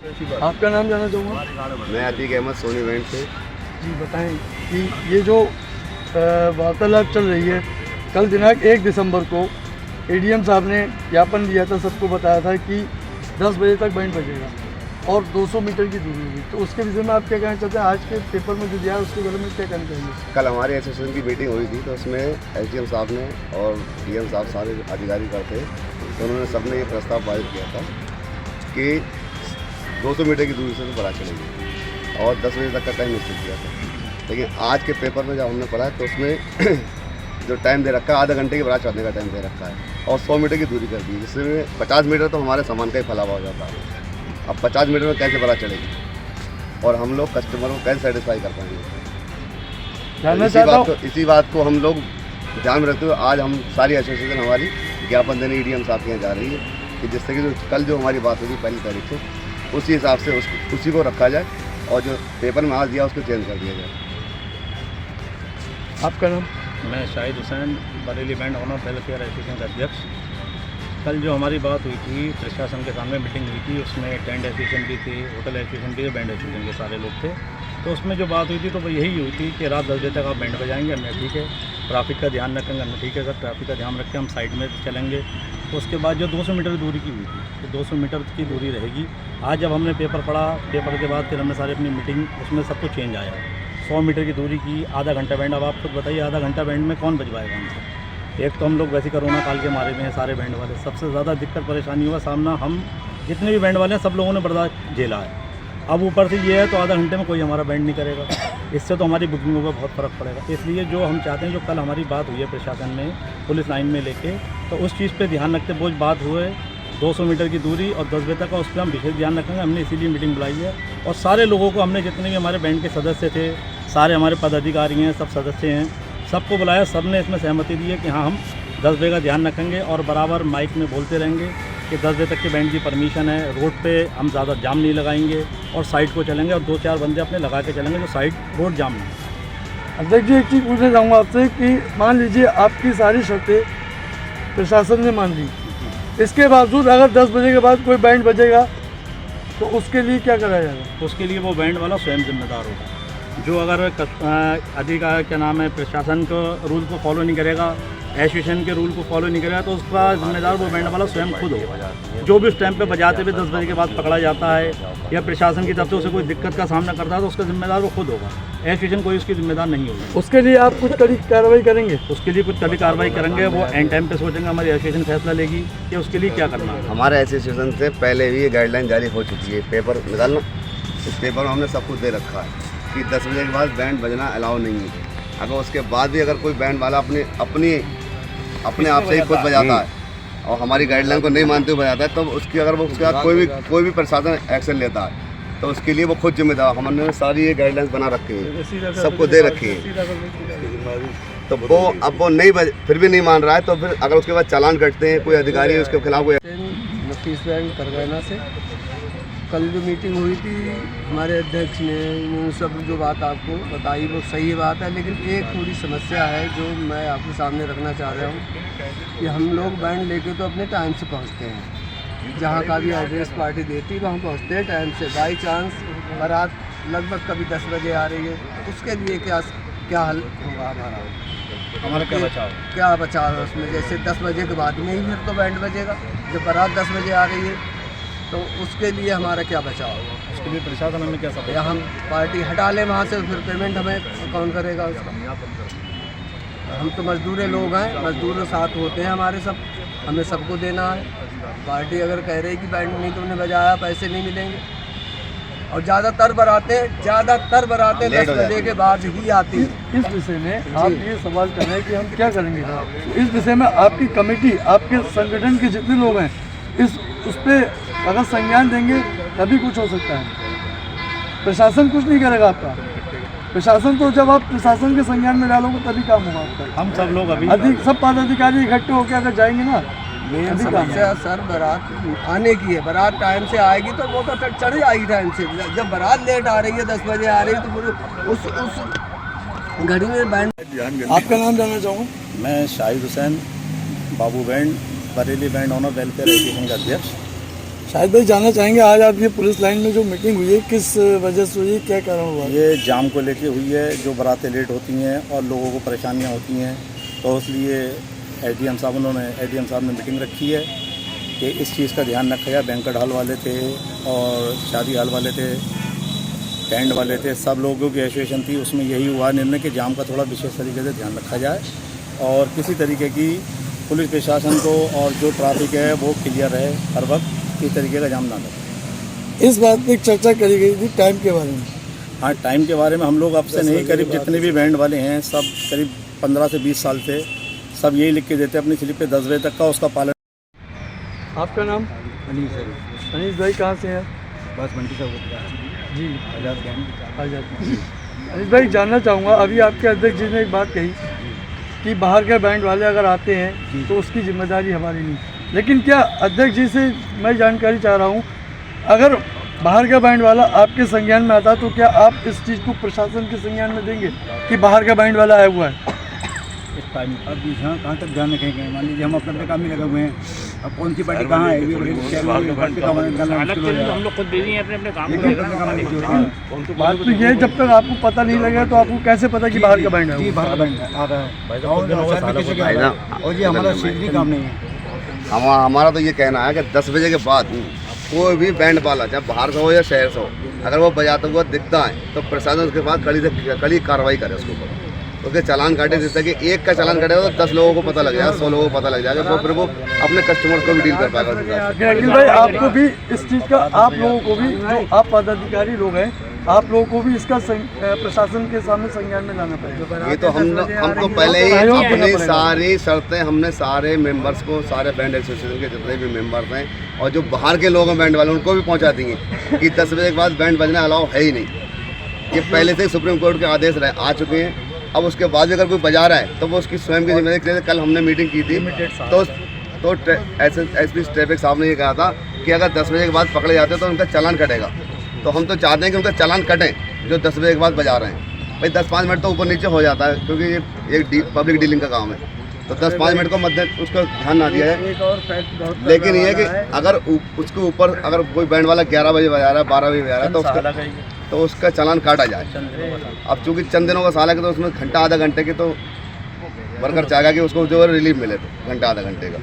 आपका नाम जानना चाहूँगा। मैं अतीक अहमद सोनी बैंड से। जी बताएं कि ये जो वार्तालाप चल रही है, कल दिनांक 1 दिसंबर को एडीएम साहब ने ज्ञापन दिया था, सबको बताया था कि 10 बजे तक बैंड बजेगा और 200 मीटर की दूरी होगी, तो उसके विषय में आप क्या कहना चाहते हैं? आज के पेपर में जो दिया है उसके बारे में क्या कहना चाहेंगे? कल हमारे एसोसिएशन की मीटिंग हुई थी, तो उसमें एसडीएम साहब ने और डीएम साहब सारे अधिकारी करते, तो उन्होंने सबने ये प्रस्ताव पारित किया था कि 200 मीटर की दूरी से तो पता चलेगी और 10 बजे तक का टाइम निश्चित किया था। लेकिन आज के पेपर में जब हमने पढ़ा तो उसमें जो टाइम दे रखा है, आधा घंटे के बरात चढ़ने का टाइम दे रखा है और 100 मीटर की दूरी कर दी, जिसमें 50 मीटर तो हमारे सामान का ही फैलावा हो जाता है। अब 50 मीटर में कैसे बरात चढ़ेगी और हम लोग कस्टमर को कैसे सेटिस्फाई कर पाएंगे? इसी बात को हम लोग ध्यान में रखते हुए आज हम सारी एसोसिएशन हमारी ज्ञापन देने ईडीएम साहब के यहाँ जा रही है कि जिससे कि जो कल जो हमारी बात होगी 1 तारीख से, उसी हिसाब से उसी को रखा जाए और जो पेपर में आज दिया उसको चेंज कर दिया जाए। आपका नाम? मैं Shahid Hussain, Bareilly band owner welfare association का अध्यक्ष। कल जो हमारी बात हुई थी, प्रशासन के सामने मीटिंग हुई थी, उसमें टेंट एसोसिएशन भी थे, होटल एसोसिएशन भी थे, बैंड एसोसिएशन के सारे लोग थे। तो उसमें जो बात हुई थी तो वो यही हुई थी कि रात 10 बजे तक आप बैंड बजाएंगे, हमने ठीक है, ट्रैफिक का ध्यान रखेंगे, हमने ठीक है सर, ट्रैफिक का ध्यान रख के हम साइड में चलेंगे। तो उसके बाद जो 200 मीटर दूरी की हुई थी, तो 200 मीटर की दूरी रहेगी। आज जब हमने पेपर पढ़ा, पेपर के बाद फिर हमने सारी अपनी मीटिंग, उसमें सब कुछ चेंज आया। 100 मीटर की दूरी की, आधा घंटा बैंड। अब आप खुद बताइए, आधा घंटा बैंड में कौन बजवाएगा हमसे? एक तो हम लोग वैसे कोरोना काल के मारे में हैं सारे बैंड वाले, सबसे ज़्यादा दिक्कत परेशानी हुआ सामना हम जितने भी बैंड वाले हैं सब लोगों ने बर्दाश्त झेला है। अब ऊपर से ये है तो आधा घंटे में कोई हमारा बैंड नहीं करेगा, इससे तो हमारी बुकिंगों पर बहुत फ़र्क पड़ेगा। इसलिए जो हम चाहते हैं, जो कल हमारी बात हुई है प्रशासन में पुलिस लाइन में लेके, तो उस चीज़ पे ध्यान रखते वो बात हुए 200 मीटर की दूरी और 10 बजे तक का, उस पर हम विशेष ध्यान रखेंगे। हमने इसीलिए मीटिंग बुलाई है और सारे लोगों को, हमने जितने भी हमारे बैंड के सदस्य थे, सारे हमारे पदाधिकारी हैं, सब सदस्य हैं, सबको बुलाया, सब ने इसमें सहमति दी है कि हाँ हम 10 बजे का ध्यान रखेंगे और बराबर माइक में बोलते रहेंगे कि 10 बजे तक के बैंड की परमिशन है। रोड पे हम ज़्यादा जाम नहीं लगाएंगे और साइड को चलेंगे और 2-4 बंदे अपने लगा के चलेंगे जो साइड रोड जाम नहीं। अध्यक्ष जी, एक चीज़ पूछना चाहूँगा आपसे कि मान लीजिए आपकी सारी शर्तें प्रशासन ने मान ली, इसके बावजूद अगर 10 बजे के बाद कोई बैंड बजेगा तो उसके लिए क्या करा जाएगा? उसके लिए वो बैंड वाला स्वयं जिम्मेदार होगा। जो अगर अधिकार क्या नाम है, प्रशासन को रूल को फॉलो नहीं करेगा, एसोसिएशन के रूल को फॉलो नहीं करेगा, तो उसका जिम्मेदार वो बैंड वाला स्वयं खुद होगा। जो भी उस टाइम पे बजाते हुए 10 बजे के बाद पकड़ा जाता है या प्रशासन की तरफ से उसे कोई दिक्कत का सामना करता है तो उसका जिम्मेदार वो खुद होगा, एसोसिएशन कोई उसकी जिम्मेदार नहीं होगी। उसके लिए आप कुछ कड़ी कार्रवाई करेंगे? उसके लिए कुछ कड़ी कार्रवाई करेंगे, वो एंड टाइम पे सोचेंगे, हमारी एसोसिएशन फैसला लेगी कि उसके लिए क्या करना है। हमारे एसोसिएशन से पहले भी ये गाइडलाइन जारी हो चुकी है, पेपर निकालना, इस पेपर में हमने सब कुछ दे रखा है कि 10 बजे के बाद बैंड बजना अलाउ नहीं है। अगर उसके बाद भी अगर कोई बैंड वाला अपने आप से ही खुद बजाता है और हमारी गाइडलाइन को नहीं मानते हुए बजाता है, तो उसकी अगर वो उसके बाद कोई भी प्रशासन एक्शन लेता है तो उसके लिए वो खुद जिम्मेदार। हमने सारी ये गाइडलाइंस बना रखी है, सबको दे रखी है। तो वो अब वो फिर भी नहीं मान रहा है, तो फिर अगर उसके बाद चालान कटते हैं, कोई अधिकारी उसके खिलाफ कोई नफीस बैंड करगैना से कल जो मीटिंग हुई थी हमारे अध्यक्ष ने, उन्होंने सब जो बात आपको बताई वो सही बात है, लेकिन एक पूरी समस्या है जो मैं आपके सामने रखना चाह रहा हूँ कि हम लोग बैंड लेके तो अपने टाइम से पहुँचते हैं, जहाँ का भी एड्रेस पार्टी देती है वहाँ पहुँचते हैं टाइम से। बाई चांस बारात लगभग कभी 10 बजे आ रही है, उसके लिए क्या हल होगा हमारा क्या बचाव है उसमें? जैसे 10 बजे के बाद में ही फिर तो बैंड बजेगा, जब बारात 10 बजे आ रही है तो उसके लिए हमारा क्या बचाव होगा? उसके लिए प्रशासन हमें क्या सपोर्ट? या हम पार्टी हटा लें वहाँ से, फिर पेमेंट हमें कौन करेगा उसका? हम तो मजदूर लोग हैं, मजदूर साथ होते हैं हमारे सब, हमें सबको देना है। पार्टी अगर कह रही कि बैंड नहीं तुमने बजाया, पैसे नहीं मिलेंगे। और ज़्यादातर बरातें 10 बजे के बाद ही आती है। इस विषय में आप ये सवाल कर रहे हैं कि हम क्या करेंगे, इस विषय में आपकी कमेटी, आपके संगठन के जितने लोग हैं, उस पर अगर संज्ञान देंगे तभी कुछ हो सकता है। प्रशासन कुछ नहीं करेगा आपका। प्रशासन तो जब आप प्रशासन के संज्ञान में डालोगे तभी काम होगा आपका। हम सब लोग अभी सब पदाधिकारी इकट्ठे होकर अगर जाएंगे ना, मेन समस्या सर बारात आने की है। बारात टाइम से आएगी तो वो तो चढ़ जाएगी टाइम से। जब बारात लेट आ रही है, 10 बजे आ रही है, तो फिर उस घड़ी में बैंड। आपका नाम जानना चाहूँगा। मैं Shahid Hussain, Babu band, Bareilly band owner welfare association का अध्यक्ष। शायद भाई जानना चाहेंगे आज आप ये पुलिस लाइन में जो मीटिंग हुई है किस वजह से हुई है, क्या कारण हुआ? ये जाम को लेके हुई है, जो बारातें लेट होती हैं और लोगों को परेशानियां होती हैं, तो इसलिए एडीएम साहब ने मीटिंग रखी है कि इस चीज़ का ध्यान रखा जाए। बैंक्वेट हॉल वाले थे और शादी हॉल वाले थे, टेंट वाले थे, सब लोगों की एसोसिएशन थी। उसमें यही हुआ निर्णय कि जाम का थोड़ा विशेष तरीके से ध्यान रखा जाए और किसी तरीके की पुलिस प्रशासन को और जो ट्रैफिक है वो क्लियर रहे, हर वक्त इस तरीके का जाम ना लगे। इस बात पे चर्चा करी गई थी टाइम के बारे में। हाँ, टाइम के बारे में हम लोग आपसे नहीं, करीब जितने भी बैंड वाले हैं सब करीब 15 से 20 साल से सब यही लिख के देते हैं अपनी स्लिप पे 10 बजे तक का उसका पालन। आपका नाम? अनिल सर, अनीस भाई कहाँ से हैं? बस मंडी साहब जी आज़ाद गैंग। अनीस भाई जानना चाहूँगा, अभी आपके अध्यक्ष जी ने एक बात कही कि बाहर के बैंड वाले अगर आते हैं तो उसकी जिम्मेदारी हमारी नहीं, लेकिन क्या अध्यक्ष जी से मैं जानकारी चाह रहा हूँ, अगर बाहर का बैंड वाला आपके संज्ञान में आता तो क्या आप इस चीज़ को प्रशासन के संज्ञान में देंगे कि बाहर का बैंड वाला आया हुआ है? इस टाइम अब यहाँ कहाँ तक ध्यान रखेंगे? मान लीजिए हम अपने काम में लगे हुए हैं, अब कौन सी पार्टी कहाँ है, हम लोग खुद बिजी हैं अपने काम में। बात तो ये जब तक आपको पता नहीं लगेगा तो आपको कैसे पता कि बाहर का बैंड है? बाहर का बैंड आ रहा है और ये हमारा सीधी काम नहीं है। हमारा तो ये कहना है कि 10 बजे के बाद कोई भी बैंड वाला चाहे बाहर से हो या शहर से हो, अगर वो बजाता हुआ दिखता है तो प्रशासन उसके पास कड़ी कार्रवाई करे उसके ऊपर, उसके चालान काटे, जिससे कि एक का चालान कटेगा तो 10 लोगों को पता लग जाएगा, 100 लोगों को पता लग जाएगा, तो फिर वो अपने कस्टमर्स को भी डील कर पाएगा। लेकिन भाई आपको भी इस चीज़ का, आप लोगों को भी, जो आप पदाधिकारी लोग हैं, आप लोगों को भी इसका प्रशासन के सामने संज्ञान में लाना पड़ेगा। ये तो हम तो पहले ही अपनी सारी शर्तें हमने सारे मेंबर्स को, सारे बैंड एसोसिएशन के जितने भी मेंबर्स हैं और जो बाहर के लोग हैं बैंड वाले, उनको भी पहुंचा देंगे कि 10 बजे के बाद बैंड बजना अलाउ है ही नहीं। ये पहले से सुप्रीम कोर्ट के आदेश आ चुके हैं। अब उसके बाद भी अगर कोई बजा रहा है तो वो उसकी स्वयं की जिम्मेदारी। कल हमने मीटिंग की थी तो एसपी ट्रैफिक साहब ने ये कहा था कि अगर 10 बजे के बाद पकड़े जाते हैं तो उनका चालान कटेगा। तो हम तो चाहते हैं कि उनका चालान कटें जो 10 बजे के बाद बजा रहे हैं। भाई 10-5 मिनट तो ऊपर नीचे हो जाता है, क्योंकि ये एक पब्लिक डीलिंग का काम है, तो 10-5 मिनट को मध्य उसको ध्यान ना दिया है। लेकिन ये है कि अगर उसके ऊपर अगर कोई बैंड वाला 11 बजे बजा रहा है, 12 बजे बजा रहा है तो उसका चालान काटा जाए। अब चूँकि चंद दिनों का साल है तो उसमें घंटा आधा घंटे के तो वर्कर चाहेगा कि उसको जो रिलीफ मिले, तो घंटा आधा घंटे का।